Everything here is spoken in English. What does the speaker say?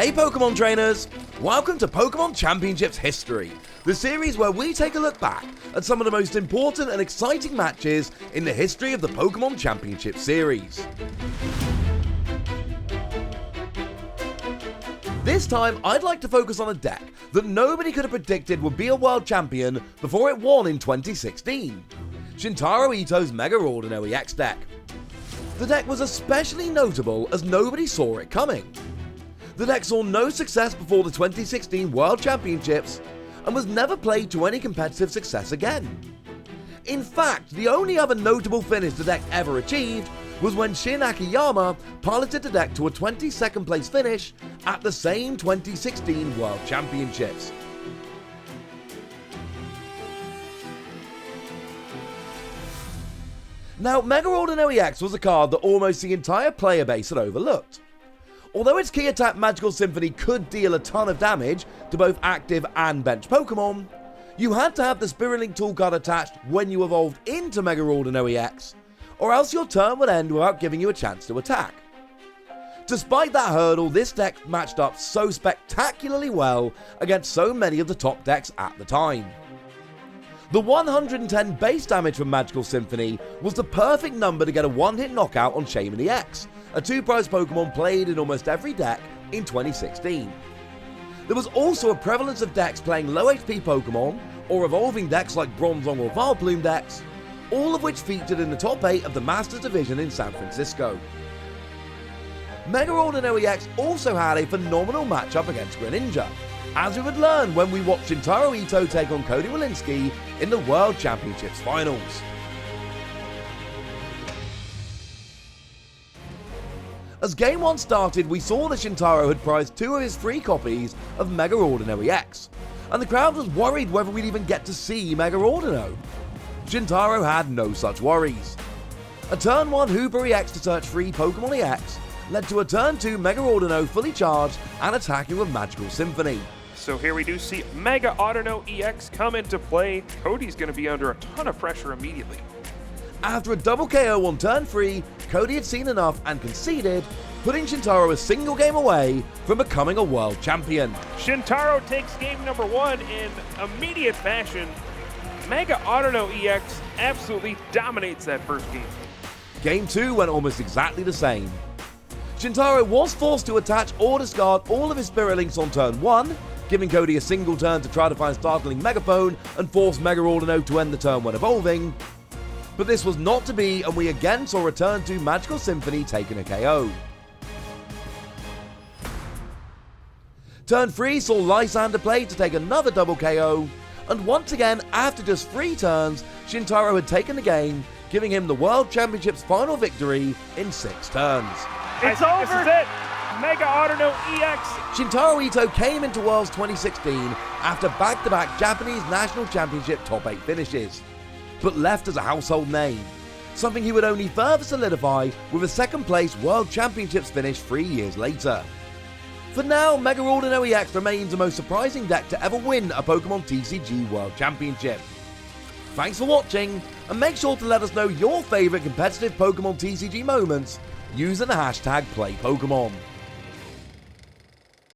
Hey Pokemon trainers! Welcome to Pokemon Championships History, the series where we take a look back at some of the most important and exciting matches in the history of the Pokemon Championship series. This time, I'd like to focus on a deck that nobody could have predicted would be a world champion before it won in 2016. Shintaro Ito's Mega Ordinary EX deck. The deck was especially notable as nobody saw it coming. The deck saw no success before the 2016 World Championships and was never played to any competitive success again. In fact, the only other notable finish the deck ever achieved was when Shin Akiyama piloted the deck to a 22nd place finish at the same 2016 World Championships. Now, Mega Ordinary EX was a card that almost the entire player base had overlooked. Although its key attack Magical Symphony could deal a ton of damage to both active and bench Pokemon, you had to have the Spirit Link tool card attached when you evolved into Mega Ordinary EX, or else your turn would end without giving you a chance to attack. Despite that hurdle, this deck matched up so spectacularly well against so many of the top decks at the time. The 110 base damage from Magical Symphony was the perfect number to get a one-hit knockout on Shaymin EX, a two-prize Pokemon played in almost every deck in 2016. There was also a prevalence of decks playing low HP Pokemon, or evolving decks like Bronzong or Vileplume decks, all of which featured in the top 8 of the Masters Division in San Francisco. Mega Ordinary EX also had a phenomenal matchup against Greninja, as we would learn when we watched Shintaro Ito take on Cody Walensky in the World Championships Finals. As Game 1 started, we saw that Shintaro had prized 2 of his free copies of Mega Ordinary EX, and the crowd was worried whether we'd even get to see Mega Ordino. Shintaro had no such worries. A turn 1 Hooper EX to search free Pokemon EX led to a turn 2 Mega Ordino fully charged and attacking with Magical Symphony. So here we do see Mega Ordino EX come into play. Cody's going to be under a ton of pressure immediately. After a double KO on turn 3, Cody had seen enough and conceded, putting Shintaro a single game away from becoming a world champion. Shintaro takes game number 1 in immediate fashion. Mega Ordino EX absolutely dominates that first game. Game 2 went almost exactly the same. Shintaro was forced to attach or discard all of his Spirit Links on turn 1, giving Cody a single turn to try to find Startling Megaphone and force Mega Ordino to end the turn when evolving. But this was not to be, and we again saw a turn 2 Magical Symphony taking a KO. Turn 3 saw Lysander play to take another double KO, and once again, after just 3 turns, Shintaro had taken the game, giving him the World Championships final victory in 6 turns. It's over! This is it! Mega Ordino EX! Shintaro Ito came into Worlds 2016 after back-to-back Japanese National Championship top 8 finishes, but left as a household name, something he would only further solidify with a second place World Championships finish 3 years later. For now, Mega Ordinary EX remains the most surprising deck to ever win a Pokemon TCG World Championship. Thanks for watching, and make sure to let us know your favourite competitive Pokemon TCG moments using the hashtag PlayPokemon.